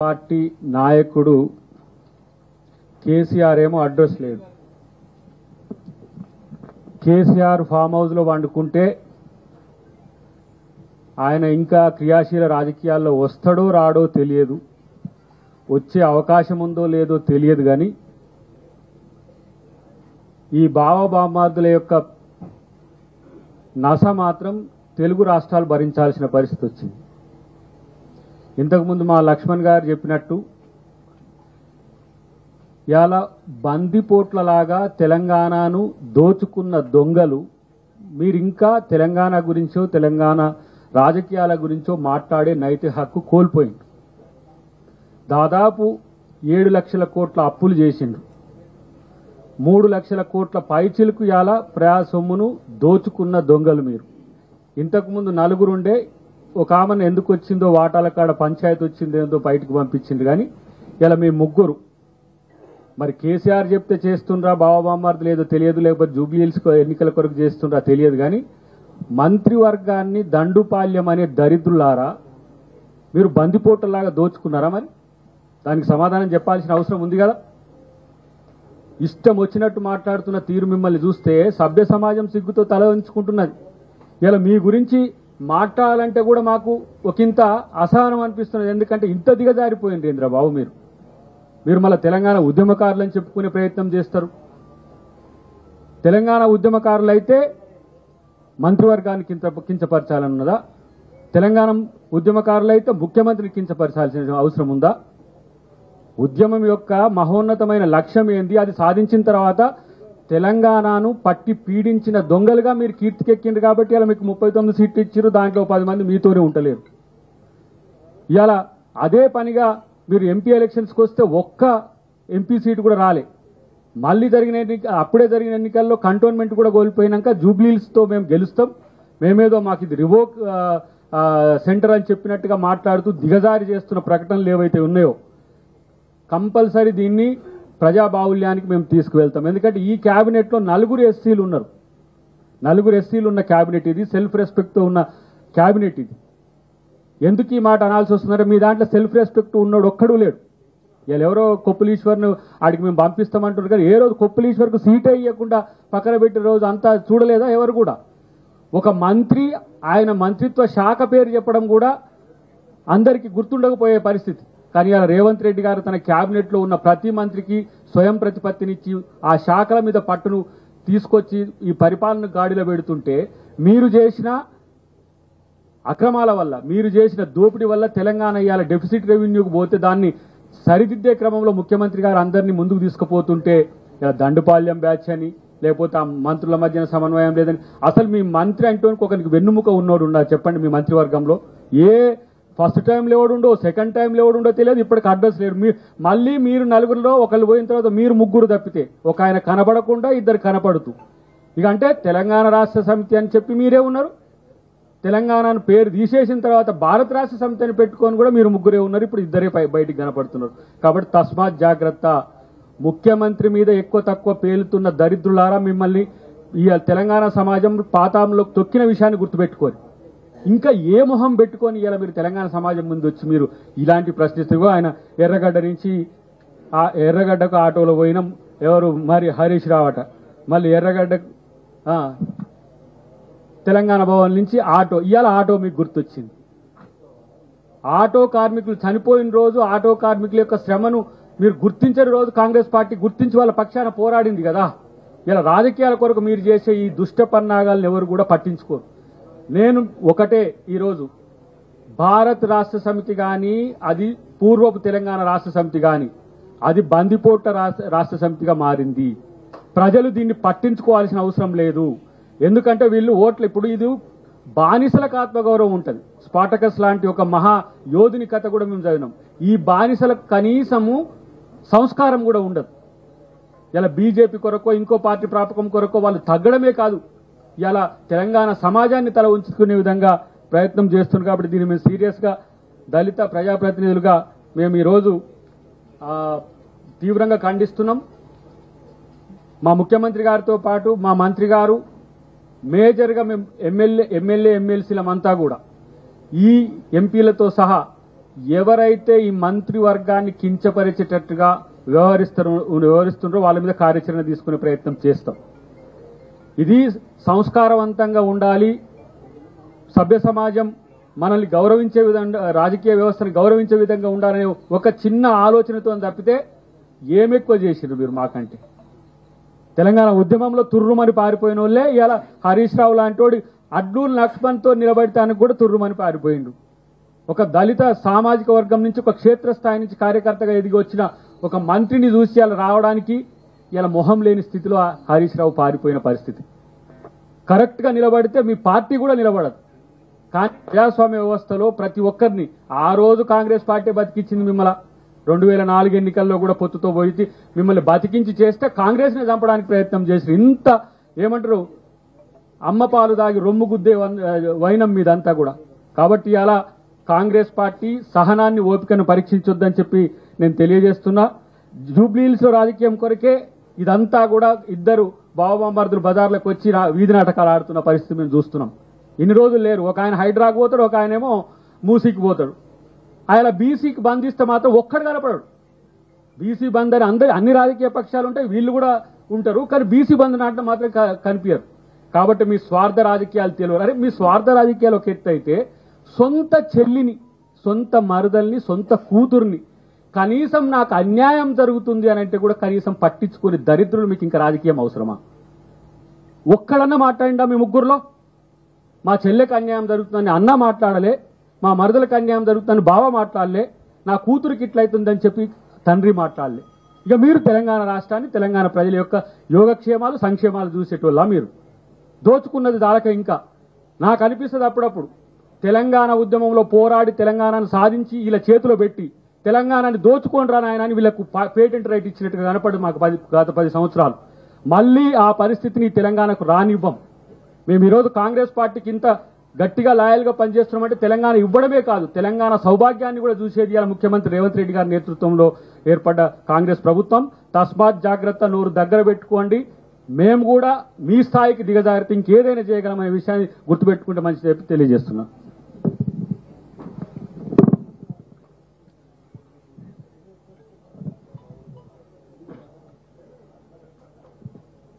Party నాయకుడు కేసీఆర్ ఏమో address లేదు. కేసీఆర్ ఫామ్ హౌస్ లో వండుకుంటే ఆయన ఇంకా క్రియాశీల రాజకీయాల్లో వస్తాడో రాడో తెలియదు, వచ్చే అవకాశం ఉందో లేదో తెలియదు. కానీ ఈ బావబామార్దుల యొక్క నస మాత్రం తెలుగు రాష్ట్రాలు భరించాల్సిన పరిస్థితి వచ్చింది. ఇంతకుముందు మా లక్ష్మణ్ గారు చెప్పినట్టు ఇలా బందిపోట్లలాగా తెలంగాణను దోచుకున్న దొంగలు మీరు ఇంకా తెలంగాణ గురించో తెలంగాణ రాజకీయాల గురించో మాట్లాడే నైతిక హక్కు కోల్పోయింది. దాదాపు 7 లక్షల కోట్ల అప్పులు చేసిండ్రు. 3 లక్షల కోట్ల పైచిలకు ఇలా ప్రజా సొమ్మును దోచుకున్న దొంగలు మీరు. ఇంతకుముందు నలుగురుండే, ఒక ఆమెను ఎందుకు వచ్చిందో వాటాల కాడ పంచాయతీ వచ్చిందేందో బయటకు పంపించింది. కానీ ఇలా మీ ముగ్గురు మరి కేసీఆర్ చెప్తే చేస్తుండ్రా బావబామార్ది లేదో తెలియదు, లేకపోతే జూబ్లీ హిల్స్ ఎన్నికల కొరకు చేస్తుండ్రా తెలియదు. కానీ మంత్రివర్గాన్ని దండుపాల్యం అనే దరిద్రులారా మీరు బందిపోటలాగా దోచుకున్నారా? మరి దానికి సమాధానం చెప్పాల్సిన అవసరం ఉంది కదా. ఇష్టం వచ్చినట్టు మాట్లాడుతున్న తీరు మిమ్మల్ని చూస్తే సభ్య సమాజం సిగ్గుతో తల వంచుకుంటున్నది. ఇలా మీ గురించి మాట్లాడాలంటే కూడా మాకు ఒకంత అసహనం అనిపిస్తున్నది. ఎందుకంటే ఇంత దిగజారిపోయింది ఇంద్రబాబు మీరు మళ్ళీ తెలంగాణ ఉద్యమకారులని చెప్పుకునే ప్రయత్నం చేస్తారు. తెలంగాణ ఉద్యమకారులు అయితే మంత్రివర్గాన్ని కించపరచాలన్నదా? తెలంగాణ ఉద్యమకారులు అయితే ముఖ్యమంత్రిని కించపరచాల్సిన అవసరం ఉందా? ఉద్యమం యొక్క మహోన్నతమైన లక్ష్యం ఏంది? అది సాధించిన తర్వాత తెలంగాణను పట్టి పీడించిన దొంగలుగా మీరు కీర్తికెక్కిండ్రు కాబట్టి ఇలా మీకు 39 సీట్లు ఇచ్చారు. దాంట్లో 10 మంది మీతోనే ఉండలేరు. ఇలా అదే పనిగా మీరు ఎంపీ ఎలక్షన్స్కి వస్తే ఒక్క ఎంపీ సీటు కూడా రాలే. మళ్ళీ అప్పుడే జరిగిన ఎన్నికల్లో కంటోన్మెంట్ కూడా కోల్పోయినాక జూబ్లీహిల్స్తో మేము గెలుస్తాం, మేమేదో మాకు ఇది రివోక్ సెంటర్ అని చెప్పినట్టుగా మాట్లాడుతూ దిగజారి చేస్తున్న ప్రకటనలు ఏవైతే ఉన్నాయో కంపల్సరీ దీన్ని ప్రజాబాహుల్యానికి మేము తీసుకువెళ్తాం. ఎందుకంటే ఈ క్యాబినెట్లో 4 ఎస్సీలు ఉన్నారు. 4 ఎస్సీలు ఉన్న క్యాబినెట్ ఇది, సెల్ఫ్ రెస్పెక్ట్తో ఉన్న క్యాబినెట్ ఇది. ఎందుకు ఈ మాట అనాల్సి వస్తుందంటే మీ దాంట్లో సెల్ఫ్ రెస్పెక్ట్ ఉన్నాడు ఒక్కడూ లేడు. ఇలా ఎవరో కొప్పులీశ్వర్ను ఆడికి మేము పంపిస్తామంటున్నారు కానీ ఏ రోజు కొప్పులీశ్వర్కు సీటే ఇవ్వకుండా పక్కన పెట్టిన రోజు అంతా చూడలేదా ఎవరు కూడా? ఒక మంత్రి ఆయన మంత్రిత్వ శాఖ పేరు చెప్పడం కూడా అందరికీ గుర్తుండకపోయే పరిస్థితి. కానీ ఇలా రేవంత్ రెడ్డి గారు తన క్యాబినెట్లో ఉన్న ప్రతి మంత్రికి స్వయం ప్రతిపత్తినిచ్చి ఆ శాఖల మీద పట్టును తీసుకొచ్చి ఈ పరిపాలన గాడిలో పెడుతుంటే మీరు చేసిన అక్రమాల వల్ల, మీరు చేసిన దోపిడీ వల్ల తెలంగాణ ఇవాళ డెఫిసిట్ రెవెన్యూకి పోతే దాన్ని సరిదిద్దే క్రమంలో ముఖ్యమంత్రి గారు అందరినీ ముందుకు తీసుకుపోతుంటే ఇలా దండుపాల్యం బ్యాచ్ అని, లేకపోతే ఆ మంత్రుల మధ్యన సమన్వయం లేదని. అసలు మీ మంత్రి అంటే ఒకరికి వెన్నుముక ఉన్నోడు ఉన్నారు చెప్పండి మీ మంత్రివర్గంలో? ఏ ఫస్ట్ టైంలో ఎవడుండో, సెకండ్ టైంలో ఎవడుండో తెలియదు, ఇప్పటికి అడ్రస్ లేడు. మళ్ళీ మీరు నలుగురిలో ఒకళ్ళు పోయిన తర్వాత మీరు 3 తప్పితే ఒక ఆయన కనబడకుండా 2 కనపడుతూ ఇక అంటే తెలంగాణ రాష్ట్ర సమితి అని చెప్పి మీరే ఉన్నారు. తెలంగాణను పేరు తీసేసిన తర్వాత భారత రాష్ట్ర సమితి అని పెట్టుకొని కూడా మీరు 3 ఉన్నారు. ఇప్పుడు 2 బయటికి కనపడుతున్నారు. కాబట్టి తస్మాత్ జాగ్రత్త. ముఖ్యమంత్రి మీద ఎక్కువ తక్కువ పేలుతున్న దరిద్రులారా మిమ్మల్ని ఈ తెలంగాణ సమాజం పాతాంలోకి తొక్కిన విషయాన్ని గుర్తుపెట్టుకోరు. ఇంకా ఏ మొహం పెట్టుకొని ఇలా మీరు తెలంగాణ సమాజం ముందు వచ్చి మీరు ఇలాంటి ప్రశ్నిస్తూ ఆయన ఎర్రగడ్డ నుంచి ఎర్రగడ్డకు ఆటోలో పోయినాం, ఎవరు మరి హరీష్ రావట, మళ్ళీ ఎర్రగడ్డ తెలంగాణ భవన్ నుంచి ఆటో, ఇవాళ ఆటో మీకు గుర్తొచ్చింది. ఆటో కార్మికులు చనిపోయిన రోజు ఆటో కార్మికుల యొక్క శ్రమను మీరు గుర్తించని రోజు కాంగ్రెస్ పార్టీ గుర్తించి వాళ్ళ పక్షాన పోరాడింది కదా. ఇలా రాజకీయాల కొరకు మీరు చేసే ఈ దుష్ట పన్నాగాలను ఎవరు కూడా పట్టించుకోరు. నేను ఒకటే, ఈరోజు భారత్ రాష్ట్ర సమితి కానీ, అది పూర్వపు తెలంగాణ రాష్ట్ర సమితి కానీ, అది బందిపోట రాష్ట్ర సమితిగా మారింది. ప్రజలు దీన్ని పట్టించుకోవాల్సిన అవసరం లేదు. ఎందుకంటే వీళ్ళు ఓట్లు ఇప్పుడు ఇది బానిసలకు ఆత్మగౌరవం ఉంటుంది. స్పాటకస్ లాంటి ఒక మహా యోధుని కథ కూడా మేము చదివినాం. ఈ బానిసలకు కనీసము సంస్కారం కూడా ఉండదు. ఇలా బీజేపీ కొరకో ఇంకో పార్టీ ప్రాపకం కొరకో వాళ్ళు తగ్గడమే కాదు, ఇలా తెలంగాణ సమాజాన్ని తల ఉంచుకునే విధంగా ప్రయత్నం చేస్తున్నారు. కాబట్టి దీన్ని మేము సీరియస్గా దళిత ప్రజాప్రతినిధులుగా మేము ఈరోజు తీవ్రంగా ఖండిస్తున్నాం. మా ముఖ్యమంత్రి గారితో పాటు మా మంత్రి గారు మేజర్గా మేము ఎమ్మెల్యేలమంతా కూడా ఈ ఎంపీలతో సహా ఎవరైతే ఈ మంత్రివర్గాన్ని కించపరిచేటట్టుగా వ్యవహరిస్తున్నారో వాళ్ళ మీద కార్యాచరణ తీసుకునే ప్రయత్నం చేస్తాం. ఇది సంస్కారవంతంగా ఉండాలి, సభ్య సమాజం మనల్ని గౌరవించే విధంగా, రాజకీయ వ్యవస్థను గౌరవించే విధంగా ఉండాలనే ఒక చిన్న ఆలోచనతో తప్పితే ఏమెక్కువ చేసిరు మీరు మాకంటే. తెలంగాణ ఉద్యమంలో తుర్రుమని పారిపోయిన వాళ్ళే ఇలా హరీష్ రావు లాంటి వాడు అడ్లూరు లక్ష్మణ్తో నిలబడటానికి కూడా తుర్రుమని పారిపోయిండు. ఒక దళిత సామాజిక వర్గం నుంచి, ఒక క్షేత్రస్థాయి నుంచి కార్యకర్తగా ఎదిగి వచ్చిన ఒక మంత్రిని చూసి అలా రావడానికి ఇలా మొహం లేని స్థితిలో హరీష్ రావు పారిపోయిన పరిస్థితి. కరెక్ట్గా నిలబడితే మీ పార్టీ కూడా నిలబడదు. కానీ ప్రజాస్వామ్య వ్యవస్థలో ప్రతి ఒక్కరిని ఆ రోజు కాంగ్రెస్ పార్టీ బతికించింది మిమ్మల్ని. 2004 ఎన్నికల్లో కూడా పొత్తుతో పోయి మిమ్మల్ని బతికించి చేస్తే కాంగ్రెస్ని చంపడానికి ప్రయత్నం చేసి ఇంత ఏమంటారు అమ్మ పాలు దాగి రొమ్ము గుద్దే వైనం మీదంతా కూడా. కాబట్టి అలా కాంగ్రెస్ పార్టీ సహనాన్ని, ఓపికను పరీక్షించొద్దని చెప్పి నేను తెలియజేస్తున్నా. జూబ్లీహిల్స్ రాజకీయం కొరకే ఇదంతా కూడా ఇద్దరు బావబాంబర్దులు బజార్లకు వచ్చి వీధి నాటకాలు ఆడుతున్న పరిస్థితి మేము చూస్తున్నాం. ఇన్ని రోజులు లేరు. ఒక ఆయన హైడ్రాకు పోతాడు, ఒక ఆయనేమో మూసీకి పోతాడు. ఆయన బీసీకి బంద్ ఇస్తే మాత్రం ఒక్కడు కనపడాడు. బీసీ బంద్ అని అన్ని రాజకీయ పక్షాలు ఉంటాయి, వీళ్ళు కూడా ఉంటారు, కానీ బీసీ బంద్ నాటడం మాత్రం కనిపించరు. కాబట్టి మీ స్వార్థ రాజకీయాలు తెలియరు. అరే మీ స్వార్థ రాజకీయాలు ఒక ఎత్తు అయితే, సొంత చెల్లిని, సొంత మరదల్ని, సొంత కూతుర్ని కనీసం నాకు అన్యాయం జరుగుతుంది అని అంటే కూడా కనీసం పట్టించుకుని దరిద్రులు మీకు ఇంకా రాజకీయం అవసరమా? ఒక్కడన్నా మాట్లాడిందా మీ ముగ్గురులో? మా చెల్లెకి అన్యాయం జరుగుతుందని అన్న మాట్లాడలే, మా మరదలకు అన్యాయం జరుగుతుందని బావ మాట్లాడలే, నా కూతురికి ఇట్లయితుందని చెప్పి తండ్రి మాట్లాడలే. ఇక మీరు తెలంగాణ రాష్ట్రాన్ని, తెలంగాణ ప్రజల యొక్క యోగక్షేమాలు, సంక్షేమాలు చూసేటోళ్ళ మీరు దోచుకున్నది దాలక. ఇంకా నాకు అనిపిస్తుంది అప్పుడప్పుడు తెలంగాణ ఉద్యమంలో పోరాడి తెలంగాణను సాధించి ఇలా చేతిలో పెట్టి తెలంగాణని దోచుకొని రా నాయన అని వీళ్ళకు పేటెంట్ రైట్ ఇచ్చినట్టుగా కనపడి మాకు గత 10 సంవత్సరాలు. మళ్ళీ ఆ పరిస్థితిని తెలంగాణకు రానివ్వం. మేము ఈరోజు కాంగ్రెస్ పార్టీకి ఇంత గట్టిగా లాయల్గా పనిచేస్తున్నామంటే తెలంగాణ ఇవ్వడమే కాదు, తెలంగాణ సౌభాగ్యాన్ని కూడా చూసేది ఇలా ముఖ్యమంత్రి రేవంత్ రెడ్డి గారి నేతృత్వంలో ఏర్పడ్డ కాంగ్రెస్ ప్రభుత్వం. తస్మాత్ జాగ్రత్త, నోరు దగ్గర పెట్టుకోండి. మేము కూడా మీ స్థాయికి దిగజారితే ఇంకేదైనా చేయగలమనే విషయాన్ని గుర్తుపెట్టుకుంటే మంచిది తెలియజేస్తున్నాం.